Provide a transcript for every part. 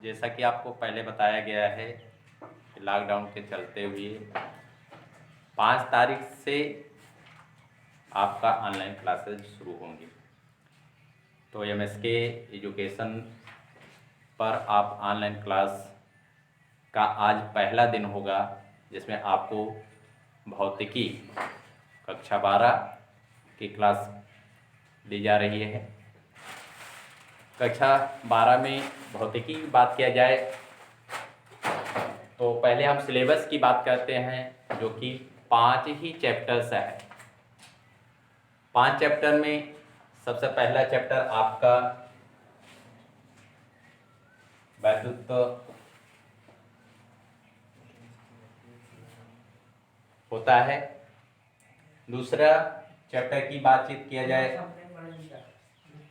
जैसा कि आपको पहले बताया गया है कि लॉकडाउन के चलते हुए 5 तारीख से आपका ऑनलाइन क्लासेज शुरू होंगी। तो एमएसके एजुकेशन पर आप ऑनलाइन क्लास का आज पहला दिन होगा, जिसमें आपको भौतिकी कक्षा 12 की क्लास दी जा रही है। कक्षा 12 में भौतिकी की बात किया जाए तो पहले हम सिलेबस की बात करते हैं, जो कि 5 ही चैप्टर्स है। 5 चैप्टर में सबसे पहला चैप्टर आपका वैद्युत होता है। दूसरा चैप्टर की बातचीत किया जाए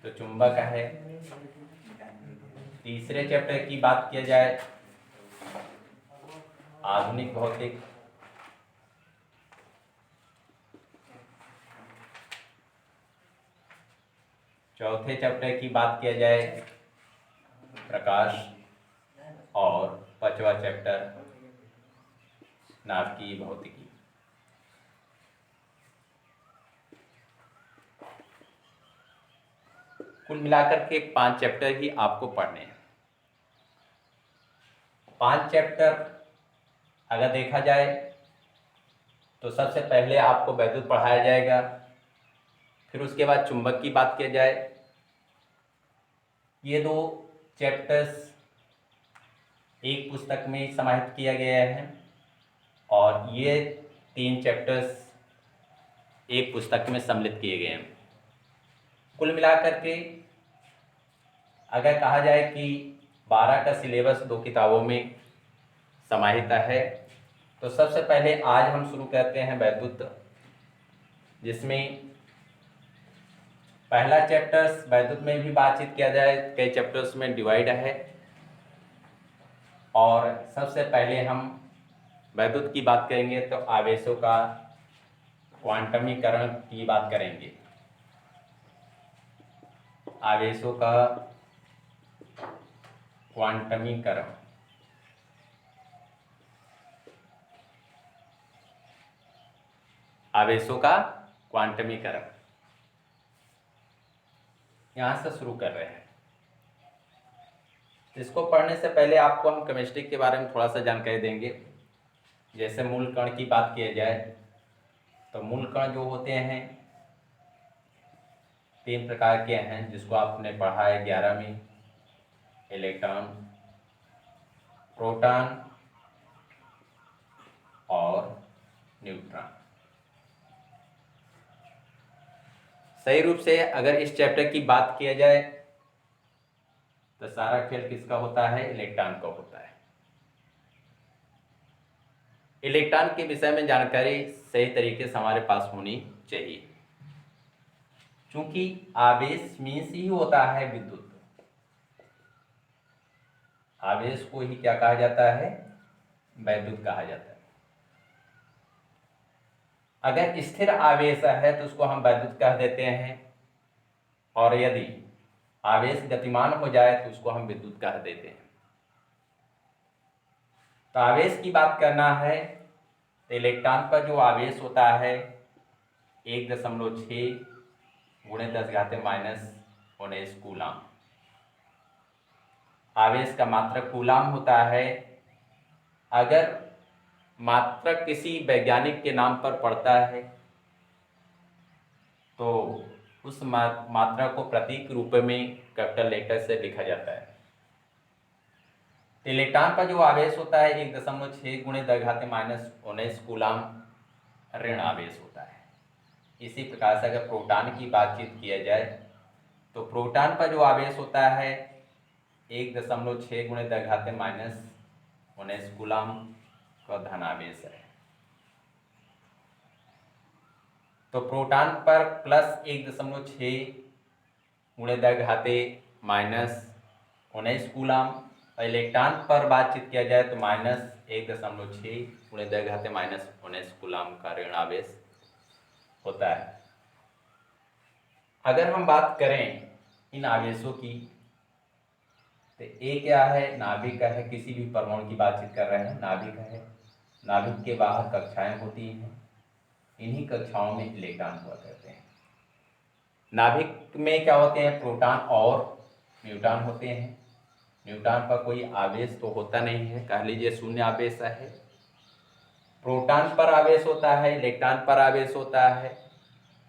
तो चुंबक है। तीसरे चैप्टर की बात किया जाए आधुनिक भौतिक। चौथे चैप्टर की बात किया जाए प्रकाश। और पांचवा चैप्टर नाभिकीय भौतिकी। कुल मिलाकर के 5 चैप्टर ही आपको पढ़ने हैं। 5 चैप्टर अगर देखा जाए तो सबसे पहले आपको वैद्युत पढ़ाया जाएगा, फिर उसके बाद चुंबक की बात किया जाए। ये 2 चैप्टर्स एक पुस्तक में समाहित किया गया है और ये 3 चैप्टर्स एक पुस्तक में सम्मिलित किए गए हैं। कुल मिलाकर के अगर कहा जाए कि 12 का सिलेबस 2 किताबों में समाहित है, तो सबसे पहले आज हम शुरू करते हैं वैद्युत, जिसमें पहला चैप्टर्स वैद्युत में भी बातचीत किया जाए, कई चैप्टर्स में डिवाइड है। और सबसे पहले हम वैद्युत की बात करेंगे तो आवेशों का क्वांटमीकरण की बात करेंगे। आवेशों का क्वांटमीकरण। आवेशों का क्वांटमीकरण यहां से शुरू कर रहे हैं। इसको पढ़ने से पहले आपको हम केमिस्ट्री के बारे में थोड़ा सा जानकारी देंगे। जैसे मूल कण की बात किया जाए तो मूल कण जो होते हैं 3 प्रकार के हैं, जिसको आपने पढ़ा है 11 में। इलेक्ट्रॉन, प्रोटॉन और न्यूट्रॉन। सही रूप से अगर इस चैप्टर की बात किया जाए तो सारा खेल किसका होता है? इलेक्ट्रॉन का होता है। इलेक्ट्रॉन के विषय में जानकारी सही तरीके से हमारे पास होनी चाहिए, क्योंकि आवेश मीन्स ही होता है विद्युत। आवेश को ही क्या कहा जाता है? वैद्युत कहा जाता है। अगर स्थिर आवेश है तो उसको हम वैद्युत कह देते हैं, और यदि आवेश गतिमान हो जाए तो उसको हम विद्युत कह देते हैं। तो आवेश की बात करना है तो इलेक्ट्रॉन पर जो आवेश होता है 1.6 × 10⁻⁻⁹ कूलाम। आवेश का मात्रक कूलाम होता है। अगर मात्रक किसी वैज्ञानिक के नाम पर पड़ता है तो उस मात्रा को प्रतीक रूप में कैपिटल लेटर से लिखा जाता है। इलेक्ट्रॉन का जो आवेश होता है 1.6 × 10⁻⁻⁹ कूलाम ऋण आवेश होता है। इसी प्रकार से अगर प्रोटॉन की बातचीत किया जाए तो प्रोटॉन का जो आवेश होता है 1.6 × 10⁻⁻⁹ कूलाम का धन आवेश है। तो प्रोटॉन पर प्लस 1.6 × 10⁻⁻⁹ कूलाम, और इलेक्ट्रॉन पर बातचीत किया जाए तो -1.6 × 10⁻⁻⁹ कूलाम का ऋण आवेश होता है। अगर हम बात करें इन आवेशों की तो ए क्या है, नाभिक है, किसी भी परमाणु की बातचीत कर रहे हैं, नाभिक है, नाभिक के बाहर कक्षाएं होती हैं, इन्हीं कक्षाओं में इलेक्ट्रॉन हुआ करते हैं। नाभिक में क्या होते हैं, प्रोटॉन और न्यूट्रॉन होते हैं। न्यूट्रॉन पर कोई आवेश तो होता नहीं है, कह लीजिए शून्य आवेश है। प्रोटॉन पर आवेश होता है, इलेक्ट्रॉन पर आवेश होता है।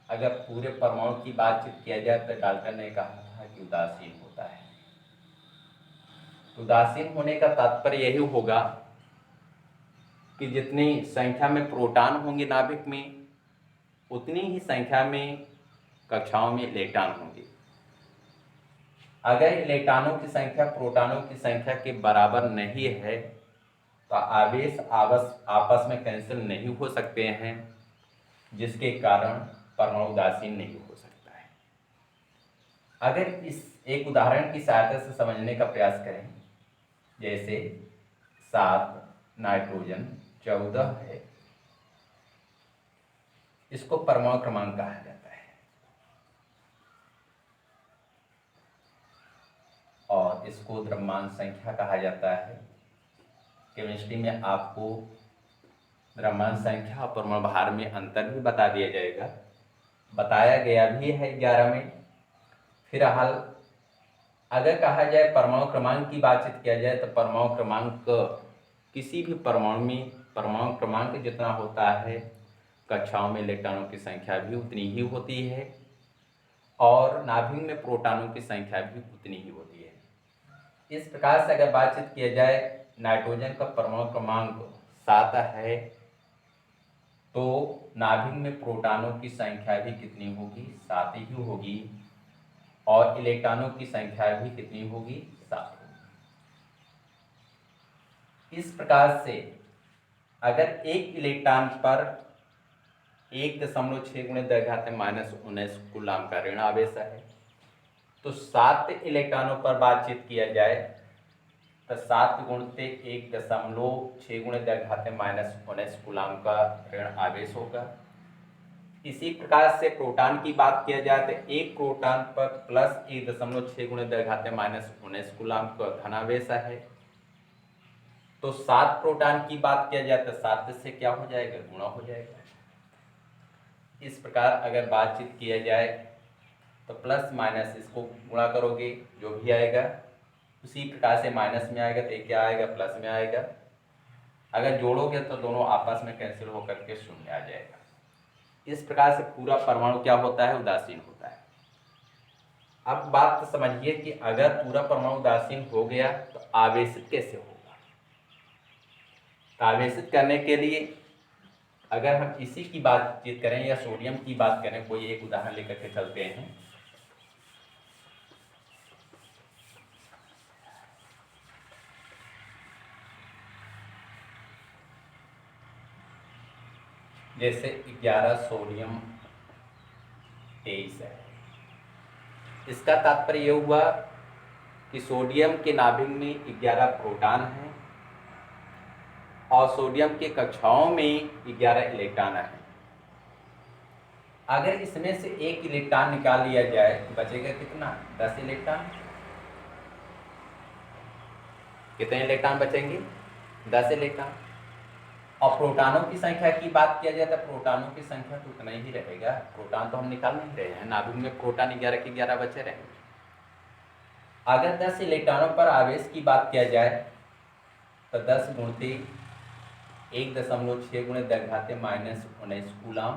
अगर पूरे परमाणु की बातचीत किया जाए तो डाल्टन ने कहा था कि उदासीन होता है। उदासीन होने का तात्पर्य यही होगा कि जितनी संख्या में प्रोटॉन होंगे नाभिक में, उतनी ही संख्या में कक्षाओं में इलेक्ट्रॉन होंगे। अगर इलेक्ट्रॉनों की संख्या प्रोटॉनों की संख्या के बराबर नहीं है तो आवेश आपस में कैंसिल नहीं हो सकते हैं, जिसके कारण परमाणु उदासीन नहीं हो सकता है। अगर इस एक उदाहरण की सहायता से समझने का प्रयास करें, जैसे 7 नाइट्रोजन 14 है, इसको परमाणु क्रमांक कहा जाता है और इसको द्रव्यमान संख्या कहा जाता है। केमिस्ट्री में आपको द्रव्यमान संख्या और परमाणु भार में अंतर भी बता दिया जाएगा, बताया गया भी है 11 में। फिलहाल अगर कहा जाए परमाणु क्रमांक की बातचीत किया जाए तो परमाणु क्रमांक किसी भी परमाणु में परमाणु क्रमांक जितना होता है, कक्षाओं में इलेक्ट्रॉनों की संख्या भी उतनी ही होती है और नाभिक में प्रोटॉनों की संख्या भी उतनी ही होती है। इस प्रकार से अगर बातचीत किया जाए, नाइट्रोजन का परमाणु क्रमांक 7 है तो नाभिक में प्रोटॉनों की संख्या भी कितनी होगी, 7 ही होगी और इलेक्ट्रॉनों की संख्या भी कितनी होगी, 7 होगी। इस प्रकार से अगर एक इलेक्ट्रॉन पर 1.6 × 10⁻⁻⁹ कूलाम का ऋण आवेश है, तो 7 इलेक्ट्रॉनों पर बातचीत किया जाए तो 7 × 1.6 × 10⁻⁻⁹ कूलाम का ऋण आवेश होगा। इसी प्रकार से प्रोटॉन की बात किया जाए तो एक प्रोटॉन पर प्लस 1.6 × 10⁻⁹ कूलाम का धनावेश है। तो 7 प्रोटॉन की बात किया जाए तो 7 से क्या हो जाएगा, गुणा हो जाएगा। इस प्रकार अगर बातचीत किया जाए तो प्लस माइनस इसको गुणा करोगे जो भी आएगा, उसी प्रकार से माइनस में आएगा तो क्या आएगा, प्लस में आएगा। अगर जोड़ोगे तो दोनों आपस में कैंसिल होकर के शून्य आ जाएगा। इस प्रकार से पूरा परमाणु क्या होता है, उदासीन होता है। अब बात तो समझिए कि अगर पूरा परमाणु उदासीन हो गया तो आवेशित कैसे होगा। तो आवेशित करने के लिए अगर हम इसी की बातचीत करें या सोडियम की बात करें, कोई एक उदाहरण लेकर के चलते हैं। जैसे 11 सोडियम 23 है। इसका तात्पर्य यह हुआ कि सोडियम के नाभिक में 11 प्रोटॉन हैं और सोडियम के कक्षाओं में 11 इलेक्ट्रॉन हैं। अगर इसमें से एक इलेक्ट्रॉन निकाल लिया जाए तो बचेगा कितना, 10 इलेक्ट्रॉन। कितने इलेक्ट्रॉन बचेंगे, 10 इलेक्ट्रॉन। और प्रोटॉनों की संख्या की बात किया जाए तो प्रोटॉनों की संख्या तो उतना ही रहेगा, प्रोटॉन तो हम निकाल नहीं रहे हैं, नाभिक में प्रोटॉन 11 के 11 बचे रहेंगे। अगर 10 इलेक्ट्रॉनों पर आवेश की बात किया जाए तो 10 × 1.6 × 10⁻⁻⁹ कूलाम,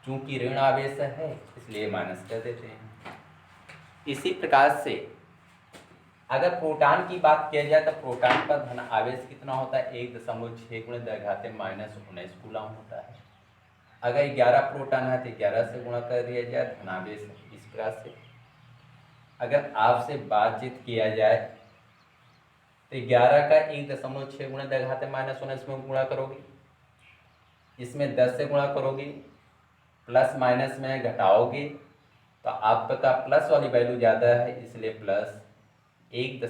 चूंकि ऋण आवेश है इसलिए माइनस कर देते हैं। इसी प्रकार से अगर प्रोटॉन की बात किया जाए तो प्रोटॉन पर धन आवेश कितना होता है, 1.6 × 10⁻⁹ कूलाम होता है। अगर 11 प्रोटॉन है तो 11 से गुणा कर दिया जाए, धनावेश है। इस प्रकार से अगर आपसे बातचीत किया जाए तो 11 का 1.6 × 10⁻⁻⁹ में गुणा करोगे, इसमें 10 से गुणा करोगे, प्लस माइनस में घटाओगे तो आपका प्लस वाली वैल्यू ज़्यादा है, इसलिए प्लस 1.0 ×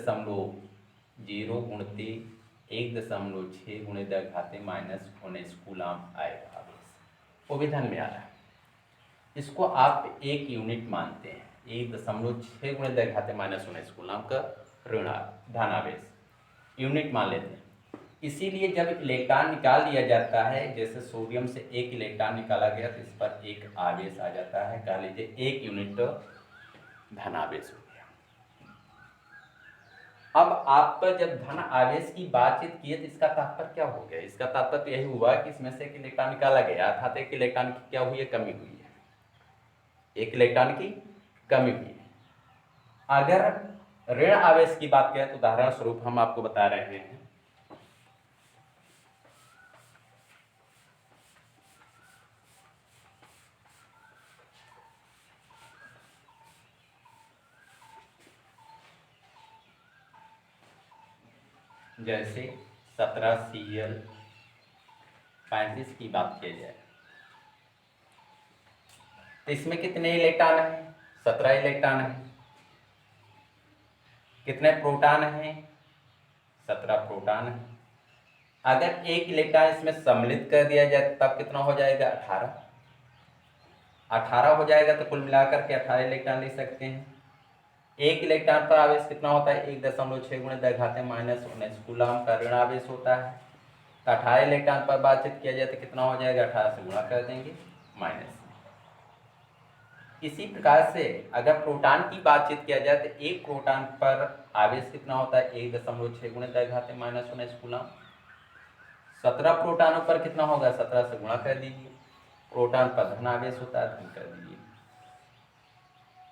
1.6 × 10⁻⁻⁹ कूलाम आएगा आवेश, वो भी धन में आ रहा है। इसको आप एक यूनिट मानते हैं, 1.6 × 10⁻⁻⁹ कूलाम का ऋण धनावेश यूनिट मान लेते हैं। इसीलिए जब इलेक्ट्रॉन निकाल लिया जाता है, जैसे सोडियम से एक इलेक्ट्रॉन निकाला गया तो इस पर एक आवेश आ जाता है, कह लीजिए 1 यूनिट धनावेश हो गया। अब आप जब धन आवेश की बातचीत किए तो इसका तात्पर्य क्या हो गया? इसका तात्पर्य यही हुआ कि इसमें से एक इलेक्ट्रॉन निकाला गया, अर्थात एक इलेक्ट्रॉन की क्या हुई है? कमी हुई है, एक इलेक्ट्रॉन की कमी हुई है। अगर ऋण आवेश की बात करें तो उदाहरण स्वरूप हम आपको बता रहे हैं, जैसे 17Cl35 की बात की जाए तो इसमें कितने इलेक्ट्रॉन हैं? 17 इलेक्ट्रॉन हैं। कितने प्रोटॉन हैं? 17 प्रोटॉन हैं। अगर एक इलेक्ट्रॉन इसमें सम्मिलित कर दिया जाए तब कितना हो जाएगा? 18 हो जाएगा। तो कुल मिलाकर के 18 इलेक्ट्रॉन ले सकते हैं। एक इलेक्ट्रॉन पर आवेश कितना होता है? 1.6 × 10⁻⁻19 कूलम का ऋण आवेश होता है। तो 18 इलेक्ट्रॉन पर बातचीत किया जाए तो कितना हो जाएगा? 18 से गुणा कर देंगे माइनस। इसी प्रकार से अगर प्रोटॉन की बातचीत किया जाए तो एक प्रोटॉन पर आवेश कितना होता है? 1.6 × 10⁻⁻19 कूलम। 17 प्रोटॉनों पर कितना होगा? 17 से गुणा कर दीजिए। प्रोटॉन पर धन आवेश होता है, धन कर दीजिए।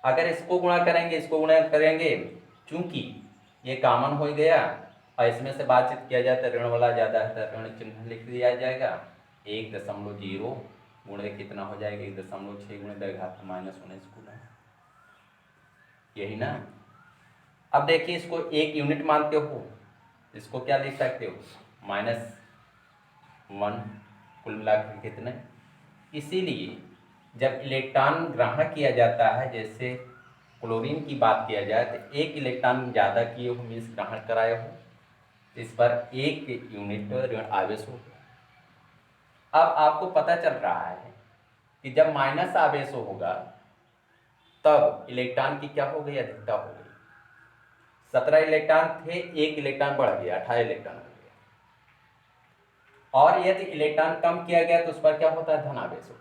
अगर इसको गुणा करेंगे, इसको गुणा करेंगे, चूंकि ये कॉमन हो गया और इसमें से बातचीत किया जाए तो ऋण वाला ज़्यादा है तो ऋण चिन्ह लिख दिया जाएगा। 1.0 गुणे कितना हो जाएगा? 1.6 × 10⁻⁻19 कूलम। यही ना। अब देखिए, इसको एक यूनिट मानते हो, इसको क्या लिख सकते हो? -1। कुल मिलाकर कितने? इसीलिए जब इलेक्ट्रॉन ग्रहण किया जाता है, जैसे क्लोरीन की बात किया जाए तो एक इलेक्ट्रॉन ज़्यादा किए हो, मीन्स ग्रहण कराए हो, इस पर 1 यूनिट ऋण आवेश हो गया। अब आपको पता चल रहा है कि जब माइनस आवेश होगा तब इलेक्ट्रॉन की क्या हो गई? अधिकता हो गई। 17 इलेक्ट्रॉन थे, एक इलेक्ट्रॉन बढ़ गया, 18 इलेक्ट्रॉन हो गया। और यदि इलेक्ट्रॉन कम किया गया तो उस पर क्या होता है? धन आवेश होता है।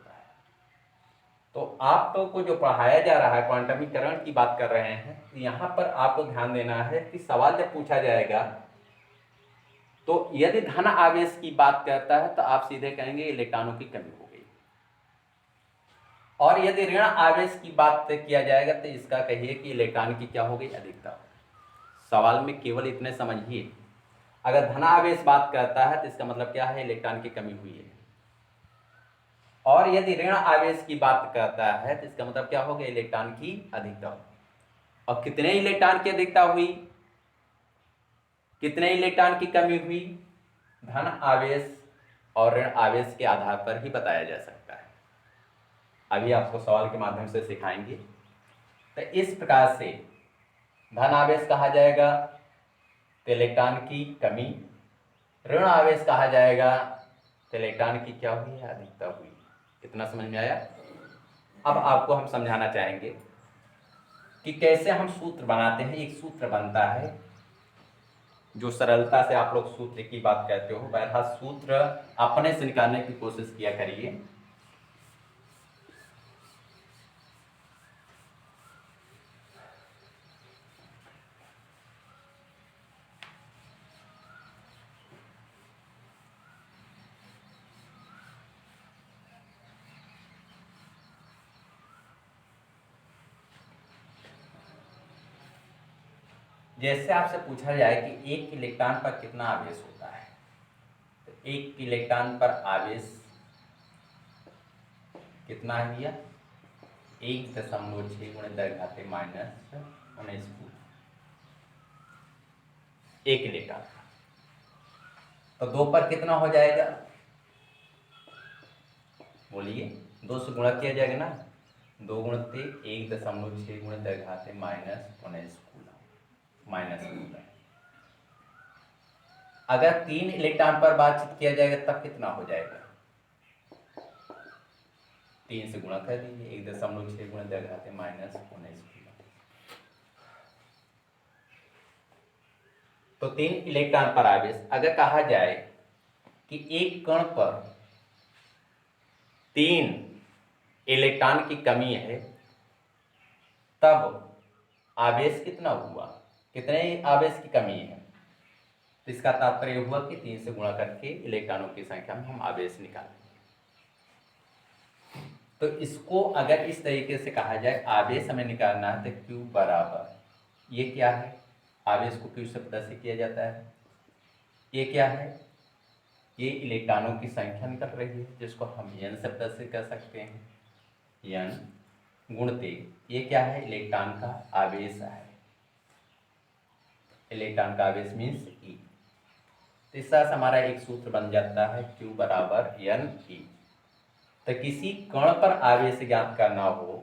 तो आपको जो पढ़ाया जा रहा है, क्वांटमीकरण की बात कर रहे हैं, यहाँ पर आपको ध्यान देना है कि सवाल जब पूछा जाएगा तो यदि धन आवेश की बात करता है तो आप सीधे कहेंगे इलेक्ट्रॉनों की कमी हो गई, और यदि ऋण आवेश की बात किया जाएगा तो इसका कहिए कि इलेक्ट्रॉन की क्या हो गई? अधिकता। सवाल में केवल इतने समझिए, अगर धन आवेश बात करता है तो इसका मतलब क्या है? इलेक्ट्रॉन की कमी हुई है। और यदि ऋण आवेश की बात करता है तो इसका मतलब क्या हो गया? इलेक्ट्रॉन की अधिकता। और कितने इलेक्ट्रॉन की अधिकता हुई, कितने इलेक्ट्रॉन की कमी हुई? धन आवेश और ऋण आवेश के आधार पर ही बताया जा सकता है। अभी आपको सवाल के माध्यम से सिखाएंगे। तो इस प्रकार से धन आवेश कहा जाएगा तो इलेक्ट्रॉन की कमी, ऋण आवेश कहा जाएगा तो इलेक्ट्रॉन की क्या हुई है? अधिकता हुई। इतना समझ में आया? अब आपको हम समझाना चाहेंगे कि कैसे हम सूत्र बनाते हैं। एक सूत्र बनता है जो सरलता से आप लोग सूत्र की बात कहते हो, बहरहाल सूत्र अपने से निकालने की कोशिश किया करिए। जैसे आपसे पूछा जाए कि एक इलेक्ट्रॉन पर कितना आवेश होता है, तो एक इलेक्ट्रॉन पर आवेश कितना है भैया? 1.6 × 10⁻⁻19 कूलम। एक इलेक्ट्रॉन। तो 2 पर कितना हो जाएगा? बोलिए, 2 से गुणा किया जाएगा ना। 2 × 1.6 × 10⁻⁻19 कूलम माइनस कूलम। अगर 3 इलेक्ट्रॉन पर बातचीत किया जाएगा तब कितना हो जाएगा? 3 से गुणा कर दीजिए, 1.6 × 10⁻⁻19 कूलम। तो 3 इलेक्ट्रॉन पर आवेश। अगर कहा जाए कि एक कण पर 3 इलेक्ट्रॉन की कमी है, तब आवेश कितना हुआ, कितने आवेश की कमी है, तो इसका तात्पर्य हुआ कि 3 से गुणा करके इलेक्ट्रॉनों की संख्या में हम आवेश निकालेंगे। तो इसको अगर इस तरीके से कहा जाए, आवेश हमें निकालना है, तो Q बराबर, ये क्या है, आवेश को Q शब्द से किया जाता है, ये क्या है, ये इलेक्ट्रॉनों की संख्या निकल रही है, जिसको हम N शब्द से कह सकते हैं, N गुणते, ये क्या है, इलेक्ट्रॉन का आवेश है, इलेक्ट्रॉन का आवेश मीन्स E। तो इस तरह से हमारा एक सूत्र बन जाता है Q बराबर NE। तो किसी कण पर आवेश ज्ञात करना हो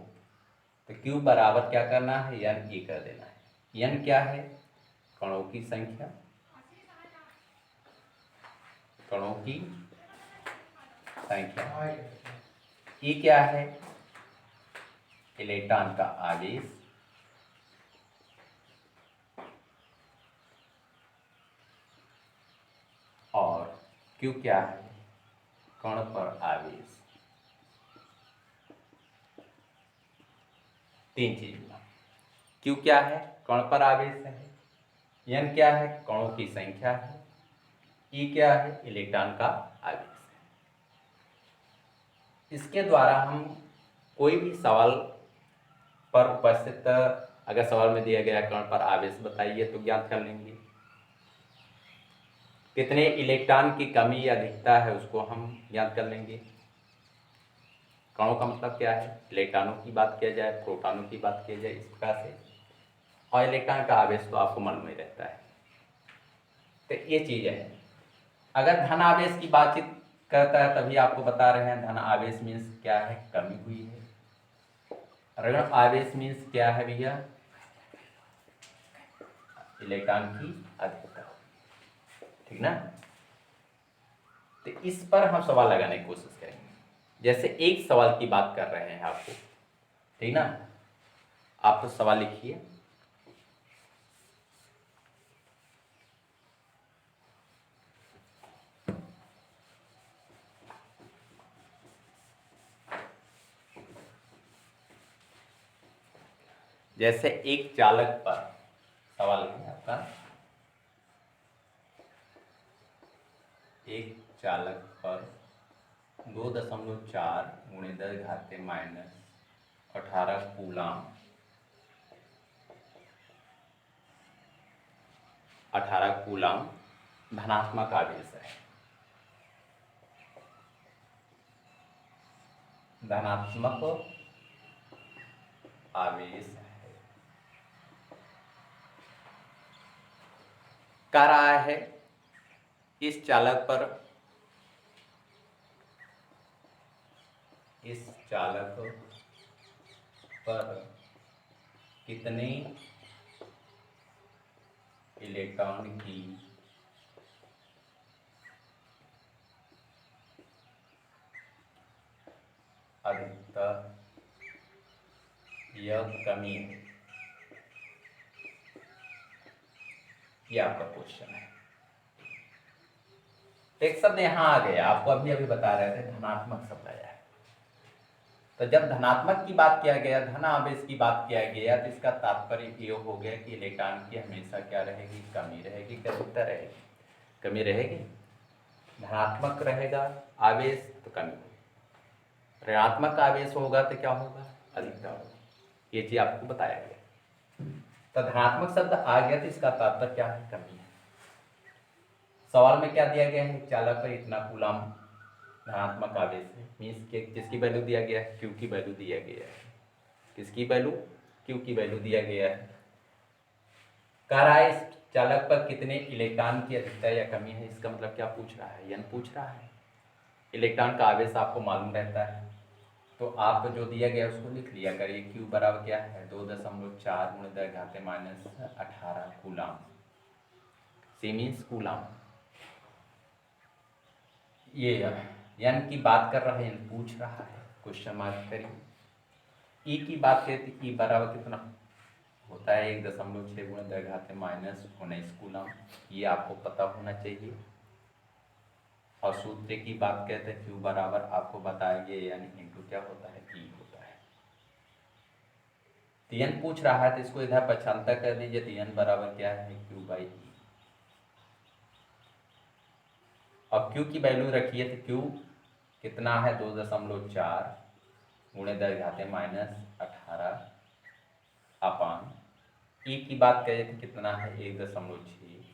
तो Q बराबर क्या करना है, NE कर देना है। N क्या है, कणों की संख्या, कणों की संख्या, E क्या है, इलेक्ट्रॉन का आवेश, और Q क्या है, कण पर आवेश। 3 चीज। Q क्या है, कण पर आवेश है, N क्या है, कणों की संख्या है, E क्या है, इलेक्ट्रॉन का आवेश है। इसके द्वारा हम कोई भी सवाल पर उपस्थित, अगर सवाल में दिया गया कण पर आवेश बताइए, तो ज्ञात कर लेंगे। कितने इलेक्ट्रॉन की कमी या अधिकता है, उसको हम ज्ञात कर लेंगे। कणों का मतलब क्या है, इलेक्ट्रॉनों की बात किया जाए, प्रोटॉनों की बात किया जाए, इस प्रकार से। और इलेक्ट्रॉन का आवेश तो आपको मालूम ही रहता है। तो ये चीज है। अगर धन आवेश की बातचीत करता है, तभी आपको बता रहे हैं धन आवेश मीन्स क्या है, कमी हुई है। ऋण आवेश मीन्स क्या है भैया, इलेक्ट्रॉन की अधिकता, ठीक ना। तो इस पर हम सवाल लगाने की कोशिश करेंगे। जैसे एक सवाल की बात कर रहे हैं आपको, ठीक ना, आप तो सवाल लिखिए। जैसे एक चालक पर सवाल है आपका, एक चालक पर 2.4 गुणे 10 घाते -18 कूलाम, 18 कूलाम धनात्मक आवेश है, धनात्मक आवेश है। कह रहा है इस चालक पर, इस चालक पर कितने इलेक्ट्रॉन की अधिकता या कमी है, ये आपका क्वेश्चन है। एक शब्द यहां आ गया, आपको अभी अभी बता रहे थे, धनात्मक शब्द आया है। तो जब धनात्मक की बात किया गया, धन आवेश की बात किया गया, तो इसका तात्पर्य ये हो गया कि इलेक्ट्रॉन की हमेशा क्या रहेगी, कमी रहेगी, अधिकता रहेगी, कमी रहेगी। धनात्मक रहेगा आवेश तो कमी होगी, ऋणात्मक आवेश होगा तो क्या होगा, अधिकता होगी। ये चीज आपको बताया गया। तो धनात्मक शब्द आ गया, तो इसका तात्पर्य क्या है, कमी है। सवाल में क्या दिया गया है, चालक पर इतना कूलाम धनात्मक आवेश है, मीन्स के किसकी वैल्यू दिया गया है, Q की वैल्यू दिया गया है। किसकी वैल्यू, Q की वैल्यू दिया गया है। कह रहा है इस चालक पर कितने इलेक्ट्रॉन की अधिकता या कमी है, इसका मतलब क्या पूछ रहा है, N पूछ रहा है। इलेक्ट्रॉन का आवेश आपको मालूम रहता है, तो आपको जो दिया गया उसको लिख लिया करिए। Q बराबर क्या है, 2.4 गुणे 10 घाते -18 कूलाम, सी मीन्स कूलाम। ये N की बात कर रहा है, N पूछ रहा है, क्वेश्चन मार्क करिए। E की बात करती, E बराबर कितना, होता है 1.6 गुणे 10 घात माइनस 19 कूलम। ये आपको पता होना चाहिए। और सूत्र की बात कहते हैं Q बराबर आपको बताएंगे यानी इंटू क्या होता है E होता है। Tn पूछ रहा है तो इसको इधर पक्षांतर कर दीजिए। Tn बराबर क्या है Q/E। अब Q की वैल्यू रखिए तो Q कितना है 2.4 गुणे 10 घाते माइनस 18 अपान E की बात करें तो कितना है 1.6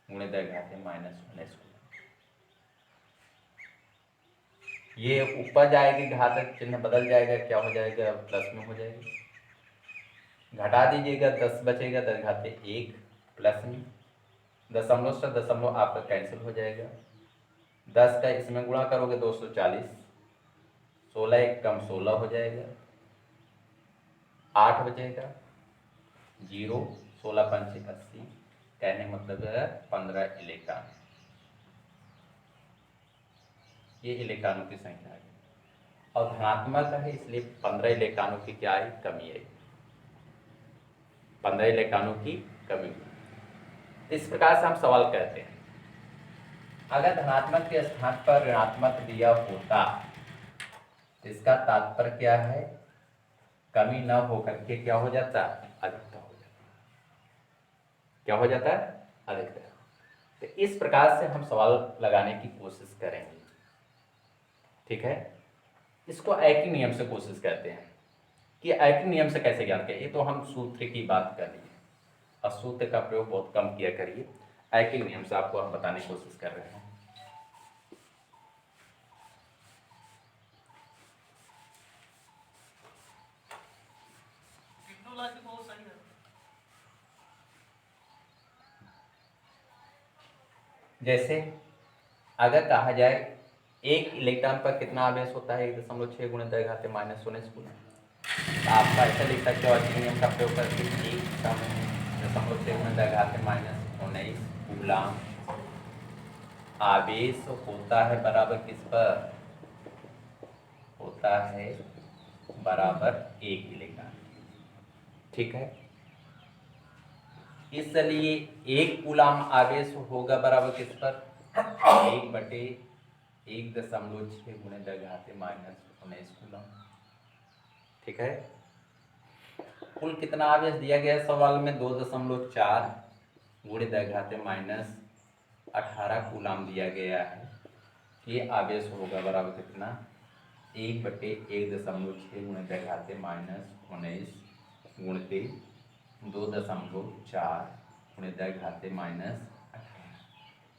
गुणे 10 घाते माइनस 19। ये ऊपर जाएगी घात चिन्ह बदल जाएगा, क्या हो जाएगा प्लस में हो जाएगा। घटा दीजिएगा 10 बचेगा 10 घाते 1 प्लस में दशमलव से दशमलव आपका कैंसिल हो जाएगा। 10 का इसमें गुणा करोगे 240, 16 एक कम 16 हो जाएगा, 8 बचेगा 0, 16 पंचे 80, कहने मतलब है 15 इलेक्ट्रॉन। ये इलेक्ट्रॉनों की संख्या है और धनात्मक है इसलिए 15 इलेक्ट्रॉनों की क्या आई कमी आई, 15 इलेक्ट्रॉनों की कमी हुई। इस प्रकार से हम सवाल करते हैं अगर धनात्मक के स्थान पर ऋणात्मक दिया होता तो इसका तात्पर्य क्या है कमी न होकर के क्या हो जाता अधिकता हो जाता। क्या हो जाता है अधिकता। तो इस प्रकार से हम सवाल लगाने की कोशिश करेंगे। ठीक है, इसको ऐकिक नियम से कोशिश करते हैं कि ऐकिक नियम से कैसे ज्ञान करें। ये तो हम सूत्र की बात कर लिए और सूत्र का प्रयोग बहुत कम किया करिए। ऐकिक नियम से आपको हम बताने की कोशिश कर रहे हैं। जैसे अगर कहा जाए एक इलेक्ट्रॉन पर कितना आवेश होता है 1.6 गुणे 10 घाते माइनस 19 गुना, तो आपका ऐसा लिख सकते हो ऐकिक नियम का प्रयोग करके 1.6 गुणे 10 घाते माइनस 19 कूलम आवेश होता है बराबर किस पर होता है बराबर 1 इलेक्ट्रॉन। ठीक है, इसलिए 1 कूलम आवेश होगा बराबर किस पर 1/1.6 गुणे 10 घाते माइनस 19 कूलम। ठीक है, कुल कितना आवेश दिया गया है सवाल में 2.4 गुणे 10 घाते माइनस 18 कूलम दिया गया है। ये आवेश होगा बराबर कितना 1/1.6 गुणे 10 घाते माइनस 19 गुणित 2.4 गुणे 10 घाते माइनस 18।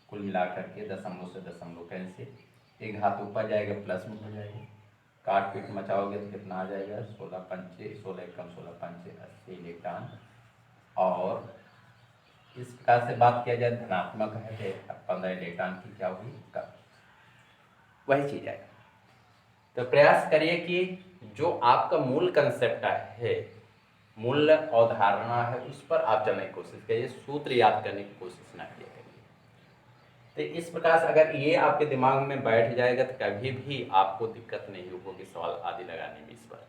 कुल मिलाकर के दशमलव से दशमलव कैंसिल, एक हाथ ऊपर जाएगा प्लस में हो जाएगा, काट पीट मचाओगे तो कितना आ जाएगा 16 पंचे 16 कम 16 पंचे 80 इलेक्ट्रॉन। और इस प्रकार से बात किया जाए धनात्मक है तो 15 इलेक्ट्रॉन की क्या हुई कम, वही चीज है। तो प्रयास करिए कि जो आपका मूल कंसेप्ट है मूल अवधारणा है उस पर आप चलने की कोशिश करिए, सूत्र याद करने की कोशिश ना किया करिए। तो इस प्रकार से अगर ये आपके दिमाग में बैठ जाएगा तो कभी भी आपको दिक्कत नहीं होगी सवाल आदि लगाने में। इस पर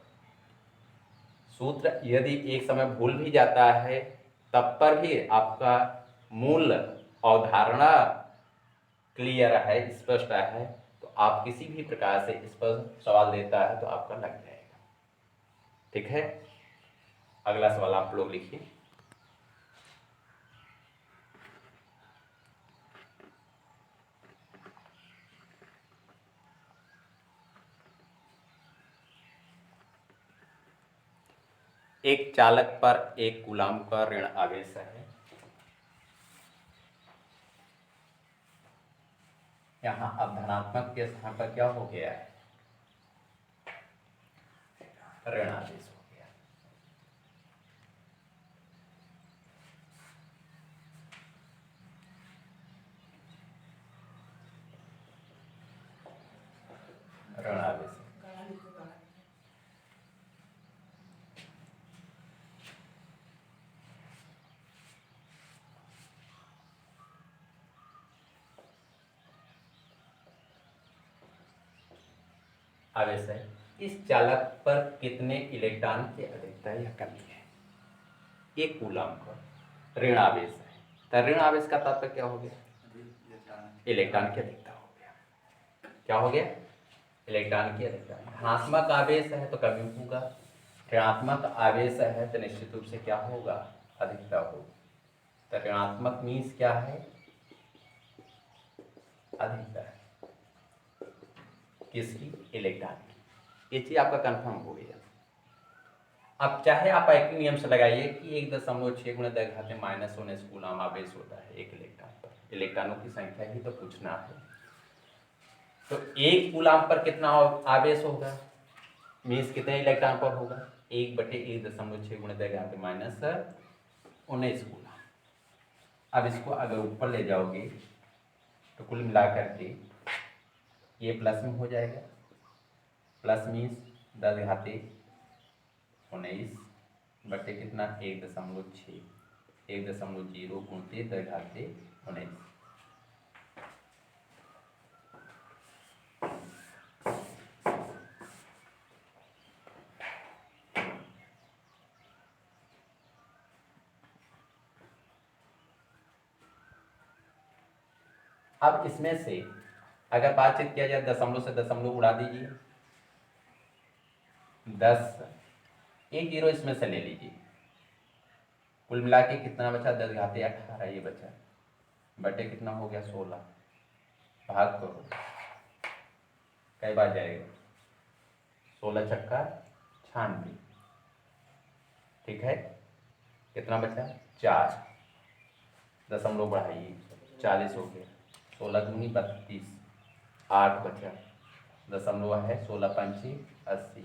सूत्र यदि एक समय भूल भी जाता है तब पर भी आपका मूल अवधारणा क्लियर है स्पष्ट है तो आप किसी भी प्रकार से इस पर सवाल देता है तो आपका लग जाएगा। ठीक है, अगला सवाल आप लोग लिखिए। एक चालक पर 1 कूलम का ऋण आवेश है। यहाँ अब धनात्मक के स्थान पर क्या हो गया है ऋण आवेश हो गया। ऋण आवेश आवेश है। इस चालक पर कितने इलेक्ट्रॉन की अधिकता या कमी है। 1 कूलम्ब ऋण आवेश है। तो ऋण आवेश का तात्पर्य क्या हो गया? इलेक्ट्रॉन की अधिकता हो गया। क्या हो गया? इलेक्ट्रॉन की अधिकता। धनात्मक आवेश है तो कमी होगा, ऋणात्मक आवेश है तो निश्चित रूप से क्या होगा? अधिकता होगी। तो ऋणात्मक मीन्स क्या है? अधिकता है किसकी? इलेक्ट्रॉन की। ये चीज आपका कंफर्म हो गया। अब चाहे आप एक नियम से लगाइए कि 1.6 गुणा 10⁻⁻19 कूलम्ब आवेश होता है एक इलेक्ट्रॉन पर। इलेक्ट्रॉनों की संख्या ही तो पूछना है। तो 1 कूलम्ब पर कितना आवेश होगा? मीन्स कितने इलेक्ट्रॉन पर होगा? 1/1.6 गुणा 10⁻⁻19 कूलम्ब। अब इसको अगर ऊपर ले जाओगे तो कुल मिलाकर के ये प्लस में हो जाएगा। प्लस मीन्स 10⁻⁹ बटे कितना? 1.6 1.0 गुणते 10⁻⁹। अब इसमें से अगर बातचीत किया जाए दशमलव से दशमलव उड़ा दीजिए। 10 एक जीरो इसमें से ले लीजिए। कुल मिला के कितना बचा? 10⁻18 ये बचा। बटे कितना हो गया? 16। भाग करो, कई बार जाएगा? 16 छक्का 96। ठीक है, कितना बचा? 4। दशमलव बढ़ाइए, 40 हो गया। 16 दूनी 32, 8 बचा। दशमलव है 16 पंची 80।